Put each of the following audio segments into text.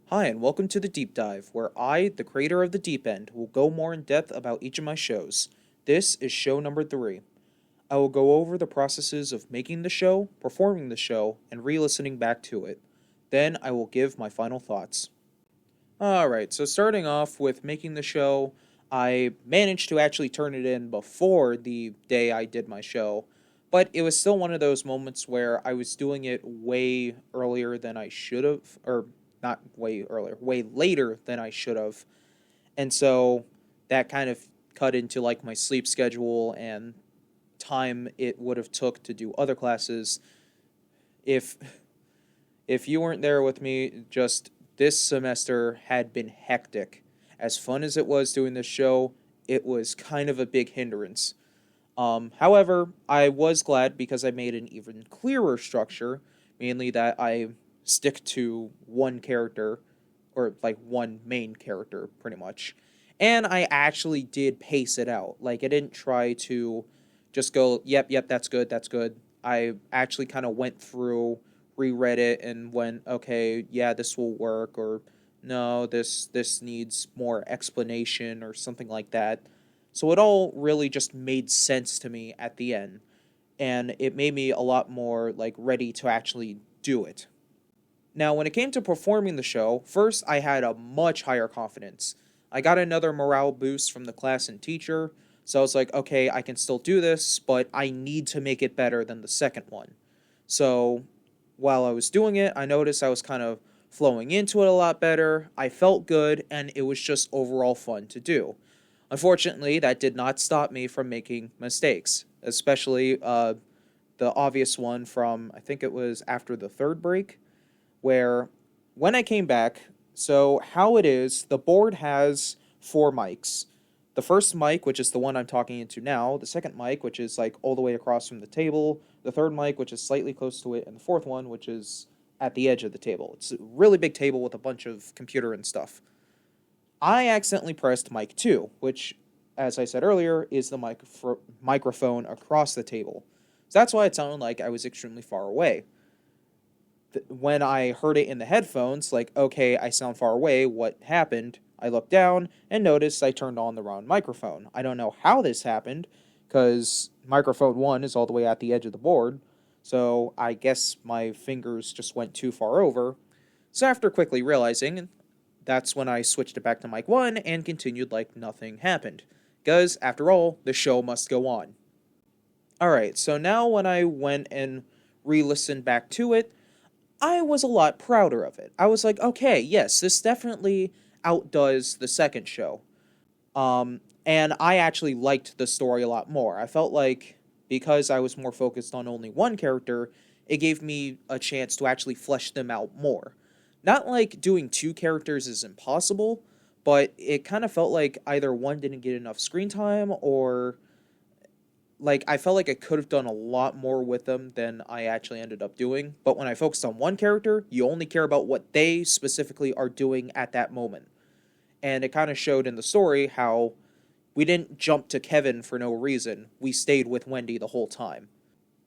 Hi, and welcome to the Deep Dive, where I, the creator of The Deep End, will go more in depth about each of my shows. This is show number 3. I will go over the processes of making the show, performing the show, and re listening back to it. Then I will give my final thoughts. Alright, so starting off with making the show, I managed to actually turn it in before the day I did my show, but it was still one of those moments where I was doing it way earlier than I should have, or not way earlier, way later than I should have. And so that kind of cut into like my sleep schedule and time it would have took to do other classes. If if you weren't there with me, just this semester had been hectic. As fun as it was doing this show, it was kind of a big hindrance. However, I was glad because I made an even clearer structure, mainly that I stick to one character, or like one main character, pretty much. And I actually did pace it out. Like, I didn't try to just go, yep, that's good, that's good. I actually kind of went through, reread it, and went, okay, yeah, this will work, or no, this needs more explanation, or something like that. So it all really just made sense to me at the end, and it made me a lot more like ready to actually do it. Now, when it came to performing the show, first I had a much higher confidence. I got another morale boost from the class and teacher, so I was like, okay, I can still do this, but I need to make it better than the second one. So, while I was doing it, I noticed I was kind of flowing into it a lot better. I felt good, and it was just overall fun to do. Unfortunately, that did not stop me from making mistakes, especially the obvious one from, I think it was after the third break, where when I came back, so how it is, the board has 4 mics. The first mic, which is the one I'm talking into now, the second mic, which is like all the way across from the table, the third mic, which is slightly close to it, and the fourth one, which is at the edge of the table. It's a really big table with a bunch of computer and stuff. I accidentally pressed mic 2, which, as I said earlier, is the microphone across the table. So that's why it sounded like I was extremely far away. When I heard it in the headphones, like, okay, I sound far away, what happened? I looked down and noticed I turned on the wrong microphone. I don't know how this happened, because microphone 1 is all the way at the edge of the board, so I guess my fingers just went too far over. So after quickly realizing, that's when I switched it back to mic 1 and continued like nothing happened. Because, after all, the show must go on. Alright, so now when I went and re listened back to it, I was a lot prouder of it. I was like, okay, yes, this definitely outdoes the second show. And I actually liked the story a lot more. I felt like because I was more focused on only one character, it gave me a chance to actually flesh them out more. Not like doing two characters is impossible, but it kind of felt like either one didn't get enough screen time, or like I felt like I could have done a lot more with them than I actually ended up doing. But when I focused on one character, you only care about what they specifically are doing at that moment. And it kind of showed in the story how we didn't jump to Kevin for no reason. We stayed with Wendy the whole time.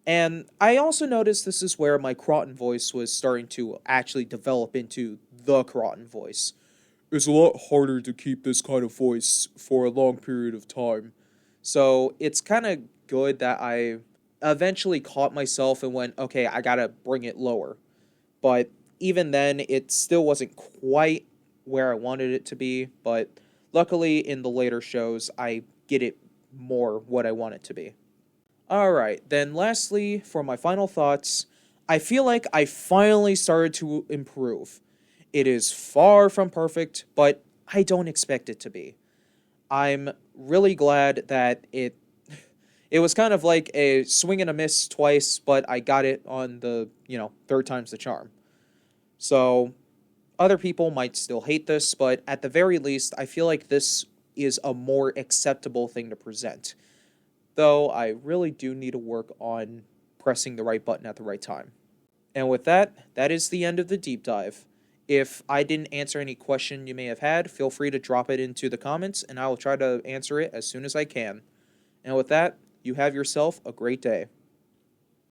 And I also noticed this is where my Croton voice was starting to actually develop into the Croton voice. It's a lot harder to keep this kind of voice for a long period of time. So it's kind of good that I eventually caught myself and went, okay, I gotta bring it lower. But even then, it still wasn't quite where I wanted it to be. But luckily, in the later shows, I get it more what I want it to be. Alright, then lastly, for my final thoughts, I feel like I finally started to improve. It is far from perfect, but I don't expect it to be. I'm really glad that it was kind of like a swing and a miss twice, but I got it on the, third time's the charm. So other people might still hate this, but at the very least, I feel like this is a more acceptable thing to present. Though I really do need to work on pressing the right button at the right time. And with that, that is the end of the deep dive. If I didn't answer any question you may have had, feel free to drop it into the comments and I will try to answer it as soon as I can. And with that, you have yourself a great day.